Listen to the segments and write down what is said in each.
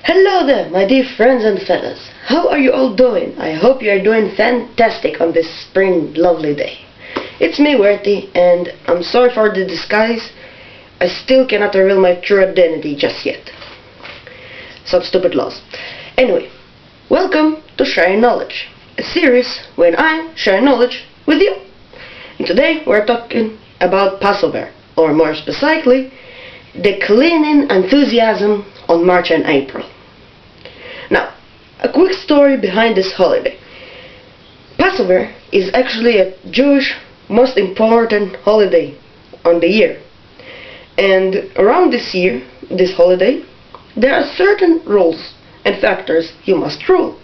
Hello there, my dear friends and fellas. How are you all doing? I hope you are doing fantastic on this spring lovely day. It's me, Werty, and I'm sorry for the disguise. I still cannot reveal my true identity just yet. Some stupid laws. Anyway, welcome to Sharing Knowledge, a series when I share knowledge with you. And today we're talking about Passover, or more specifically, the cleaning enthusiasm on March and April. Now, a quick story behind this holiday. Passover is actually a Jewish most important holiday on the year. And around this holiday, there are certain rules and factors you must rule.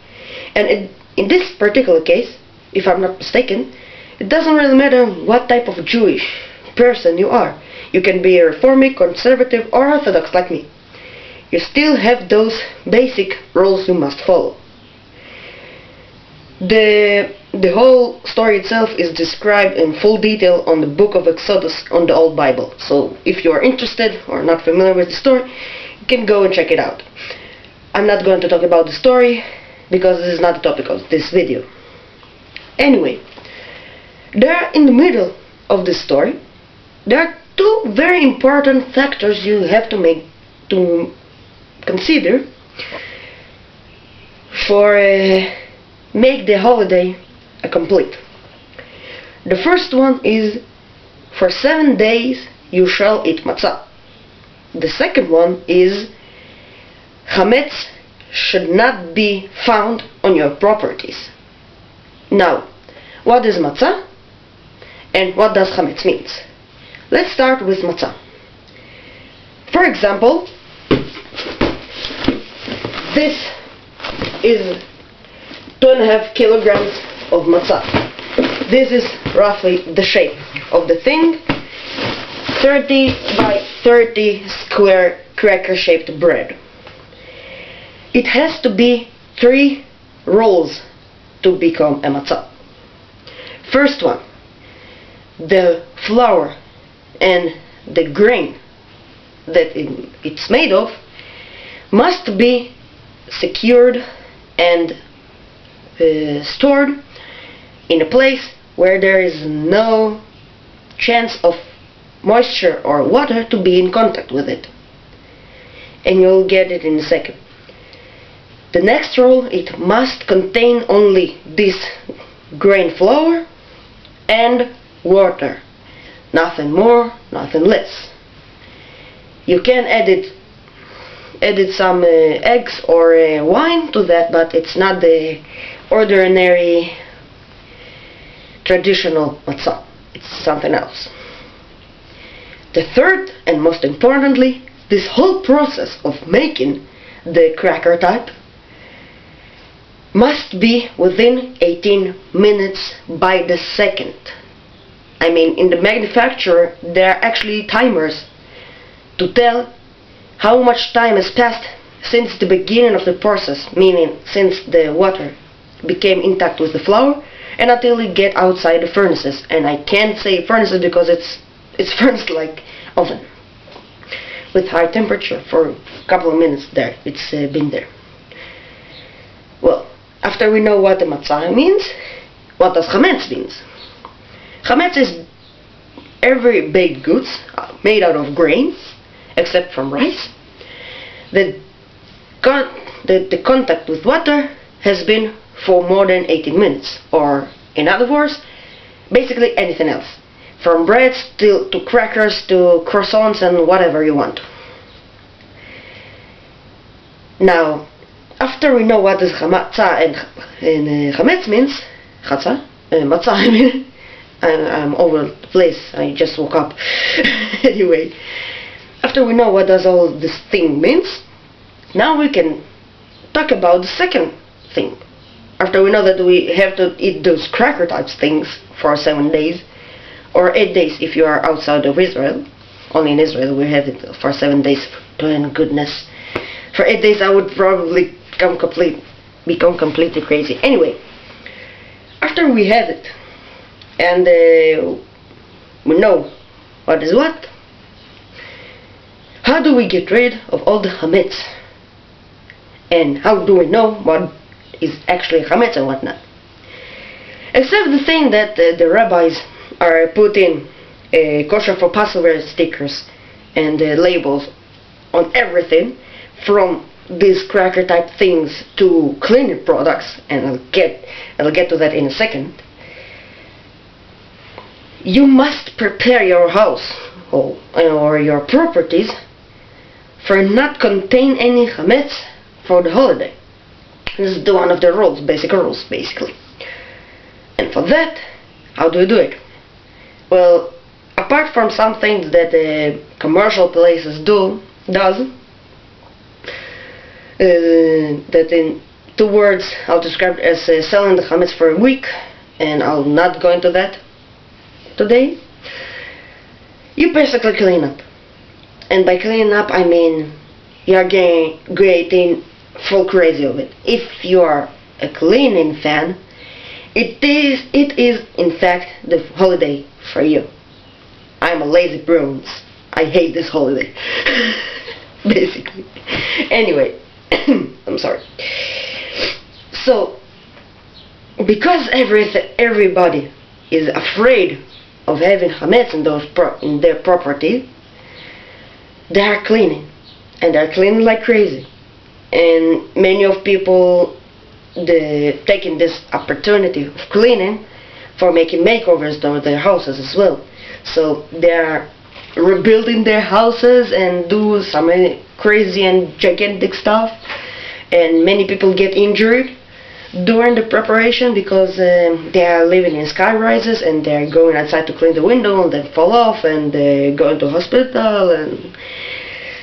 And in this particular case, if I'm not mistaken, it doesn't really matter what type of Jewish person you are. You can be a Reformist, conservative, or Orthodox like me. You still have those basic rules you must follow. The whole story itself is described in full detail on the book of Exodus on the Old Bible. So if you are interested or not familiar with the story, you can go and check it out. I'm not going to talk about the story because this is not the topic of this video. Anyway, there in the middle of this story, there are two very important factors you have to consider for make the holiday complete. The first one is, for 7 days you shall eat matzah. The second one is, chametz should not be found on your properties. Now, what is matzah and what does chametz means? Let's start with matzah. For example, this is 2.5 kilograms of matzah. This is roughly the shape of the thing. 30 by 30 square cracker-shaped bread. It has to be 3 rolls to become a matzah. First one, the flour and the grain that it's made of must be secured and stored in a place where there is no chance of moisture or water to be in contact with it. And you'll get it in a second. The next roll, it must contain only this grain flour and water. Nothing more, nothing less. You can add some eggs or wine to that, but it's not the ordinary traditional matzah. It's something else. The third, and most importantly, this whole process of making the cracker type must be within 18 minutes by the second. I mean, in the manufacturer, there are actually timers to tell how much time has passed since the beginning of the process, meaning since the water became intact with the flour and until it get outside the furnaces. And I can't say furnaces because it's furnace like oven with high temperature for a couple of minutes there. It's been there. Well, after we know what the matzah means, what does chametz means? Chametz is every baked goods made out of grain, except from rice. The contact with water has been for more than 18 minutes, or in other words, basically anything else, from breads to crackers to croissants and whatever you want. Now, after we know what this matzah and chametz means, matzah I mean, I'm over the place, I just woke up. Anyway, after we know what does all this thing means, now we can talk about the second thing. After we know that we have to eat those cracker types things for 7 days, or 8 days if you are outside of Israel. Only in Israel we have it for 7 days. And goodness, for 8 days I would probably become completely crazy. Anyway, after we have it, and we know what is what, how do we get rid of all the chametz? And how do we know what is actually chametz and what not? Except the thing that the rabbis are putting kosher for Passover stickers and labels on everything, from these cracker type things to cleaning products, and I'll get to that in a second. You must prepare your house or your properties for not contain any chametz for the holiday. This is one of the rules, basic rules, basically. And for that, how do we do it? Well, apart from some things that commercial places does, that in 2 words I'll describe it as selling the chametz for a week, and I'll not go into that today. You basically clean up, and by cleaning up I mean you're getting full crazy of it. If you are a cleaning fan, it is in fact the holiday for you. I'm a lazy Bruins. I hate this holiday. Basically. Anyway, I'm sorry. So, because everybody is afraid of having chametz in their property, they are cleaning, and they're cleaning like crazy. And many of people taking this opportunity of cleaning for making makeovers to their houses as well. So they are rebuilding their houses and do some crazy and gigantic stuff, and many people get injured during the preparation because they are living in sky rises and they are going outside to clean the window and then fall off and they go into hospital, and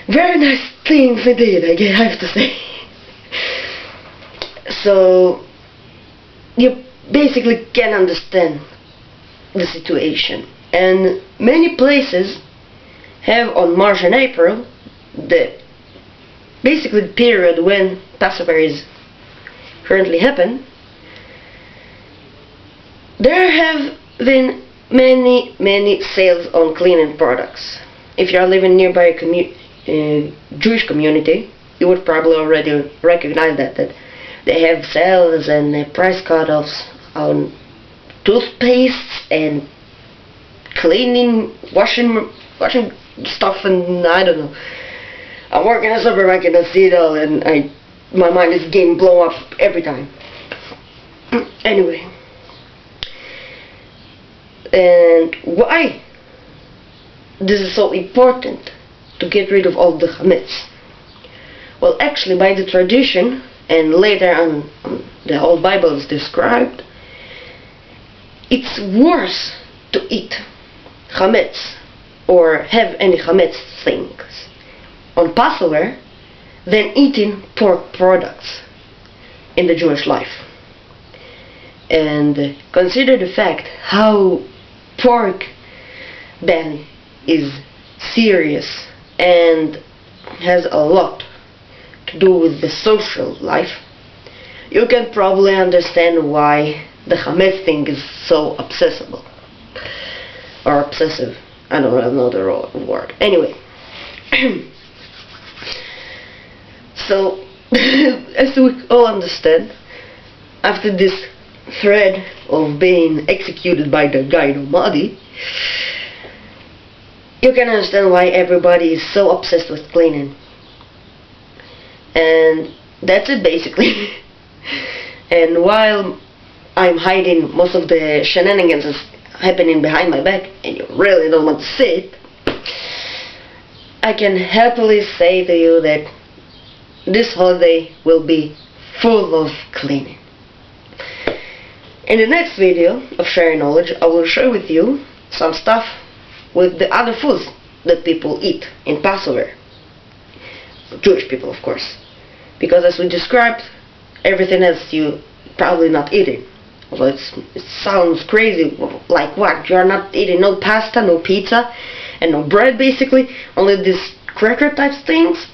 very nice things indeed, I have to say. So you basically can understand the situation, and many places have on March and April basically the period when Passover is currently happen. There have been many sales on cleaning products. If you are living nearby a Jewish community, you would probably already recognize that they have sales and price cut-offs on toothpastes and cleaning, washing stuff, and I don't know. I work in a supermarket, I see it all, and my mind is getting blown up every time. Anyway, and why this is so important to get rid of all the chametz? Well, actually, by the tradition, and later on the whole Bible is described, it's worse to eat chametz or have any chametz things on Passover than eating pork products in the Jewish life. And consider the fact how pork ban is serious and has a lot to do with the social life. You can probably understand why the chametz thing is so obsessive. I don't know the word. Anyway. So, as we all understand, after this thread of being executed by the guy Almighty, you can understand why everybody is so obsessed with cleaning. And that's it basically. And while I'm hiding most of the shenanigans that's happening behind my back, and you really don't want to see it, I can happily say to you that this holiday will be full of cleaning. In the next video of Sharing Knowledge, I will share with you some stuff with the other foods that people eat in Passover. Jewish people, of course. Because as we described, everything else you probably not eating. Well, it sounds crazy, like what? You are not eating no pasta, no pizza, and no bread basically, only these cracker type things?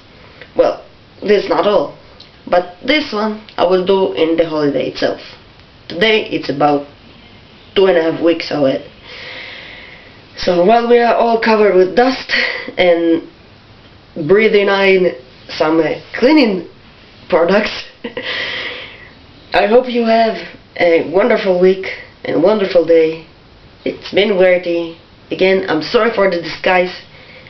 Well, this is not all. But this one I will do in the holiday itself. Today it's about 2.5 weeks away. So while we are all covered with dust and breathing in some cleaning products. I hope you have a wonderful week and a wonderful day. It's been Werty. Again, I'm sorry for the disguise.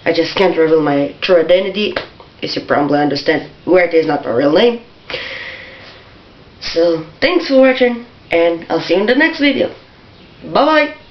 I just can't reveal my true identity. As you probably understand, Werty is not my real name. So, thanks for watching, and I'll see you in the next video. Bye bye!